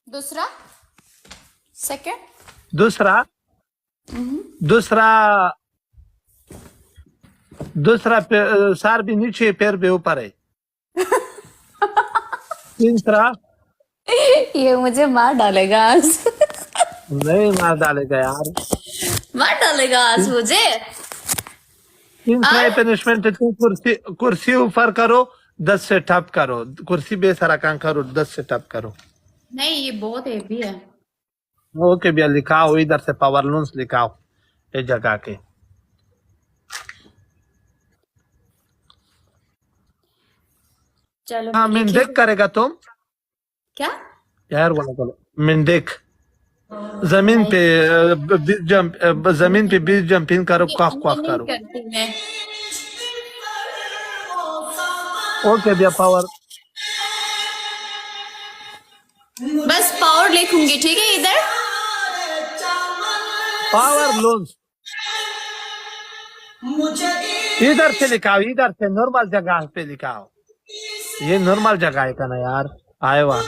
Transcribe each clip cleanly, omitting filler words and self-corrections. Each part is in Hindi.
दूसरा सेकंड दूसरा दूसरा दूसरा सर भी नीचे पैर भी ऊपर है। तीसरा ये मुझे मार डालेगा आज। नहीं मार डालेगा यार। मार डालेगा आज मुझे। तीसरा पनिशमेंट तुम कुर्सी ऊपर करो 10 से टप करो, कुर्सी बेसरा काम करो 10 से टप करो। नहीं ये बहुत हेवी है। ओके भैया लिखाओ, इधर से पावर लूंस लिखाओ ये जगह के। चलो हाँ मिंडेक करेगा तुम क्या? यार वाला बोलो मिंडेक। जमीन पे जमीन पे 20 जंपिंग करो, क्वाक क्वाक नहीं करो। करती मैं। ओके भैया पावर बस पावर लिखूंगी ठीक है इधर। पावर लूंस इधर से लिखाओ, इधर से नॉर्मल जगह पे लिखाओ। ये नॉर्मल जगह है का ना यार, आए वाह।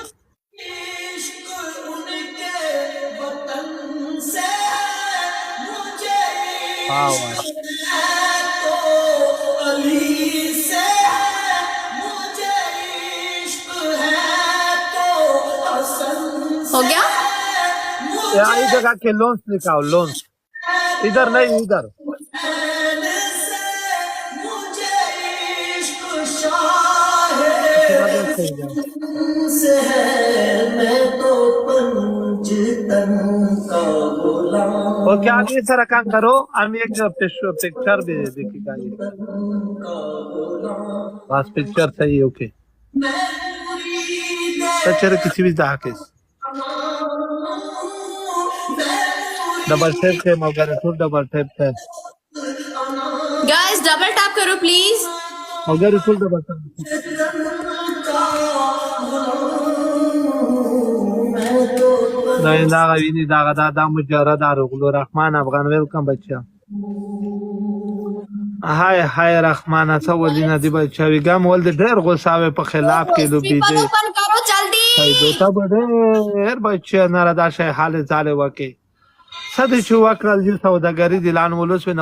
हो गया? इस जगह के लोन्स लिखाओ, लोन्स इधर नहीं इधर। ओके आगे सारा काम करो, हम एक पिक्चर भी देखिएगा। बस पिक्चर सही ओके। पिक्चर किसी भी जगह के डबल टैप है मगर डबल टैप है। गाइस डबल टैप करो प्लीज। मगर फुल डबल टैप नहीं दागा विनी दागा दादा मुजरद आरुगुल रहमान अफगान वेलकम बच्चा। हाय हाय रहमान अच्छा वलिना दी बच्चा विगम वल्द ढेर गुस्सावे पे खिलाफ के लो बीजे ओपन करो जल्दी। दोता बड़े बच्चे नारादा शे हाल जाले वके सदी छु वक्रल जी सौदागरी दिलान वलुस न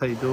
सइदो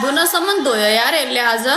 दोनों समन दो यार लिहाजा।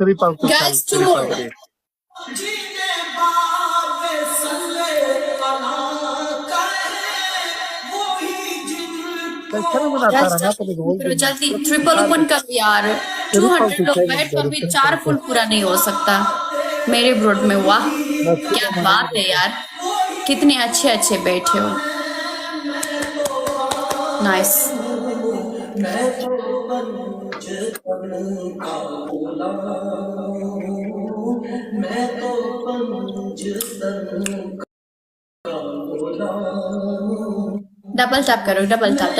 ट्रिपल को गाइस टू मोर। जल्दी ट्रिपल ओपन करो यार। 200 लोग बैठ कर भी 4 फुल पूरा नहीं हो सकता मेरे ब्रोड में। वाह क्या बात है यार, कितने अच्छे अच्छे बैठे हो। नाइस। डबल टैप करो, double tap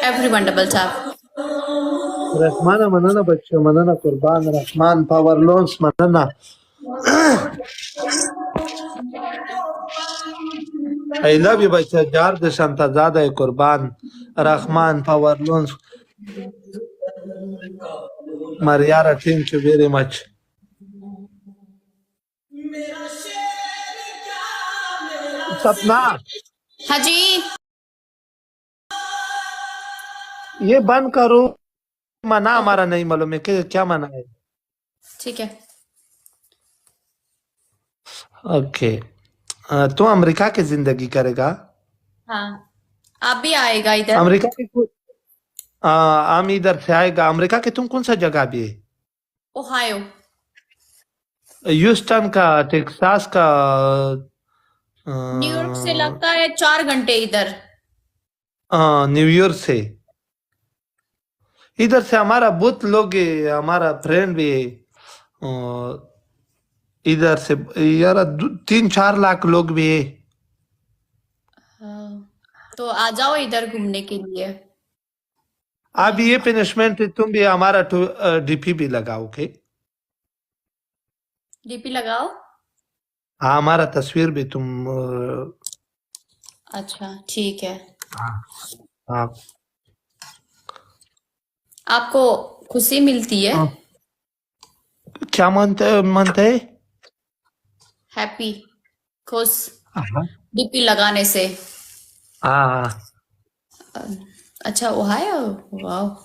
everyone double tap. Rahman मनना बच्चे मनना कुर्बान रहमान पावर लोन्स मनना आई लव यू बच्चा jar de Santa Zada e Kurban Rahman Power Loans Mariara thank you very much। सपना हाँ जी ये बंद करो, मना हमारा नहीं मालूम है कि क्या मना है। ठीक है ओके तू अमेरिका की जिंदगी करेगा? हाँ आप भी आएगा इधर। अमेरिका की हम इधर से आएगा। अमेरिका के तुम कौन सा जगह भी है? ओहायो। ह्यूस्टन का, टेक्सास का, न्यूयॉर्क से लगता है 4 घंटे इधर। न्यूयॉर्क से इधर से हमारा बहुत लोग है, हमारा फ्रेंड भी है इधर से यार 3-4 लाख लोग भी है। तो आ जाओ इधर घूमने के लिए। अब ये पनिशमेंट तुम भी हमारा डीपी भी लगाओ। ओके डीपी लगाओ। हाँ हमारा तस्वीर भी तुम अच्छा ठीक है। हाँ हाँ आपको खुशी मिलती है? हाँ। क्या मानते हैं? हैप्पी, खुश, हाँ डीपी लगाने से? हाँ अच्छा ओहायो, वाह।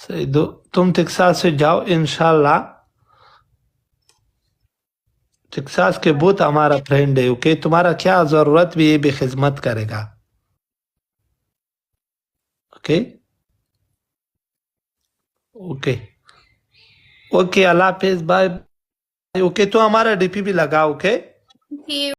सईदो तुम टेक्सास से जाओ इंशाल्लाह टेक्सास के बहुत हमारा फ्रेंड है ओके तुम्हारा क्या जरूरत भी ये भी खिदमत करेगा ओके ओके ओके अल्लाह हाफिज बाय ओके तो हमारा डीपी भी लगाओ ओके थैंक यू।